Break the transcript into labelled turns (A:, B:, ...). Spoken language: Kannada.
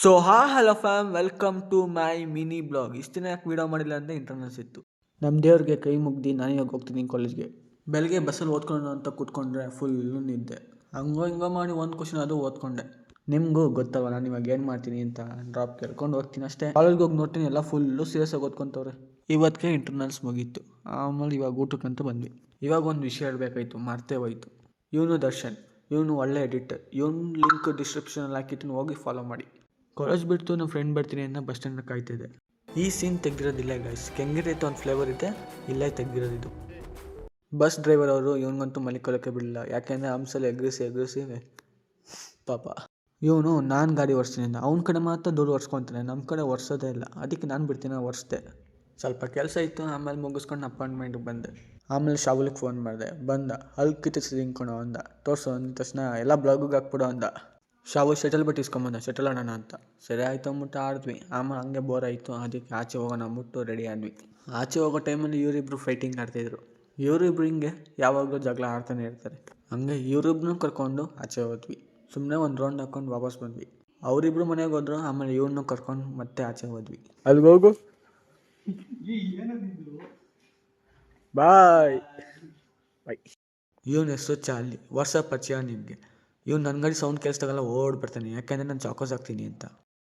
A: So hello fam, welcome to my mini blog. ಇಷ್ಟು ದಿನ ಯಾಕೆ ವೀಡಿಯೋ ಮಾಡಿಲ್ಲ ಅಂದರೆ ಇಂಟರ್ನೆಟ್ಸ್ ಇತ್ತು. ನಮ್ಮ ದೇವ್ರಿಗೆ ಕೈ ಮುಗ್ದು ನಾನು ಇವಾಗ ಹೋಗ್ತೀನಿ ಕಾಲೇಜ್ಗೆ. ಬೆಳಗ್ಗೆ ಬಸ್ಸಲ್ಲಿ ಓದ್ಕೊಂಡು ಅಂತ ಕೂತ್ಕೊಂಡ್ರೆ ಫುಲ್ಲು ನಿದ್ದೆ. ಹಂಗೋ ಹಿಂಗೋ ಮಾಡಿ ಒಂದು ಕ್ವಶನ್ ಅದು ಓದ್ಕೊಂಡೆ. ನಿಮಗೂ ಗೊತ್ತಲ್ವ ನಾನು ಇವಾಗ ಏನು ಮಾಡ್ತೀನಿ ಅಂತ. ಡ್ರಾಪ್ ಕೇಳ್ಕೊಂಡು ಹೋಗ್ತೀನಿ ಅಷ್ಟೇ. ಕಾಲೇಜ್ಗೆ ಹೋಗಿ ನೋಡ್ತೀನಿ ಎಲ್ಲ ಫುಲ್ಲು ಸೀರಿಯಸ್ ಆಗಿ ಓದ್ಕೊಂತವ್ರೆ. ಇವತ್ತಿಗೆ ಇಂಟರ್ನಲ್ಸ್ ಮುಗೀತು. ಆಮೇಲೆ ಇವಾಗ ಊಟಕ್ಕಂತ ಬಂದ್ವಿ. ಇವಾಗ ಒಂದು ವಿಷಯ ಹೇಳಬೇಕಾಯ್ತು, ಮರ್ತೇ ಹೋಯ್ತು. ಇವನು ದರ್ಶನ್, ಇವನು ಒಳ್ಳೆ ಎಡಿಟರ್. ಇವನು ಲಿಂಕ್ ಡಿಸ್ಕ್ರಿಪ್ಷನಲ್ಲಿ ಹಾಕಿಟ್ಟು ಹೋಗಿ ಫಾಲೋ ಮಾಡಿ. ಕಾಲೇಜ್ ಬಿಟ್ಟು ನಮ್ಮ ಫ್ರೆಂಡ್ ಬರ್ತೀನಿ ಅಂತ ಬಸ್ ಸ್ಟ್ಯಾಂಡ್ ಕಾಯ್ತಿದೆ. ಈ ಸೀನ್ ತೆಗ್ದಿರೋದಿಲ್ಲ ಗೈಸ್, ಕೆಂಗಿರೈತೆ ಒಂದು ಫ್ಲೇವರ್ ಇದೆ, ಇಲ್ಲೇ ತೆಗ್ದಿರೋದು. ಬಸ್ ಡ್ರೈವರ್ ಅವರು ಇವನಿಗಂತೂ ಮಲಿಕೊಳ್ಳೋಕ್ಕೆ ಬಿಡಲಿಲ್ಲ. ಯಾಕೆಂದರೆ ಹಂಸಲ್ಲಿ ಎಗ್ರಿಸಿ ಪಾಪ. ಇವನು ನಾನು ಗಾಡಿ ಓಡಿಸ್ತೀನಿ ಅಂತ ಅವ್ನ ಕಡೆ ಮಾತ್ರ ದುಡ್ಡು ಒರ್ಸ್ಕೊತಾನೆ, ನಮ್ಮ ಕಡೆ ಒರ್ಸೋದೇ ಇಲ್ಲ. ಅದಕ್ಕೆ ನಾನು ಬಿಡ್ತೀನಿ, ಒರೆಸ್ದೆ. ಸ್ವಲ್ಪ ಕೆಲಸ ಇತ್ತು, ಆಮೇಲೆ ಮುಗಿಸ್ಕೊಂಡು ಅಪಾಯಿಂಟ್ಮೆಂಟ್ಗೆ ಬಂದೆ. ಆಮೇಲೆ ಶಾವುಲಿಗೆ ಫೋನ್ ಮಾಡಿದೆ, ಬಂದ. ಅಲ್ಲಿ ಕಿತ್ತಿಸಿ ಹಿಂದ್ಕೊಳೋ ಅಂದ. ತೋರಿಸು ಅಂದ ತಕ್ಷಣ ಎಲ್ಲ ಬ್ಲಾಗಿಗೆ ಹಾಕ್ಬಿಡೋ ಅಂದ. ಶಾವು ಶಟಲ್ ಬಟ್ ಇಸ್ಕೊಂಬಂದ, ಶಟಲ್ ಆಡೋಣ ಅಂತ. ಸರಿ ಆಯಿತು ಅಂದ್ಬಿಟ್ಟು ಆಡಿದ್ವಿ. ಆಮೇಲೆ ಹಂಗೆ ಬೋರ್ ಆಯಿತು, ಅದಕ್ಕೆ ಆಚೆ ಹೋಗೋಣ ಅಂದ್ಬಿಟ್ಟು ರೆಡಿ ಆದ್ವಿ. ಆಚೆ ಹೋಗೋ ಟೈಮಲ್ಲಿ ಇವರಿಬ್ಬರು ಫೈಟಿಂಗ್ ಆಡ್ತಾಯಿದ್ರು. ಇವರಿಬ್ರು ಹಿಂಗೆ ಯಾವಾಗಲೂ ಜಗಳ ಆಡ್ತಾನೆ ಇರ್ತಾರೆ. ಹಂಗೆ ಇವರಿಬ್ರನ್ನೂ ಕರ್ಕೊಂಡು ಆಚೆ ಹೋದ್ವಿ. ಸುಮ್ಮನೆ ಒಂದು ರೌಂಡ್ ಹಾಕೊಂಡು ವಾಪಸ್ ಬಂದ್ವಿ. ಅವರಿಬ್ರು ಮನೆಗೆ ಹೋದ್ರು. ಆಮೇಲೆ ಇವ್ರನ್ನೂ ಕರ್ಕೊಂಡು ಮತ್ತೆ ಆಚೆ ಹೋದ್ವಿ. ಅಲ್ಲಿಗೆ ಹೋಗು, ಬಾಯ್ ಬಾಯ್. ಇವನ ಹೆಸರು ಚಾರ್ಲಿ. ವಾಟ್ಸಪ್ ಪರಿಚಯ ನಿಮಗೆ. ಇವ್ನು ನನ್ನ ಗಾಡಿ ಸೌಂಡ್ ಕೇಳಿಸ್ದಾಗೆಲ್ಲ ಓಡ್ ಬರ್ತಾನೆ, ಯಾಕೆಂದರೆ ನಾನು ಚಾಕೋಸ್ ಹಾಕ್ತೀನಿ ಅಂತ.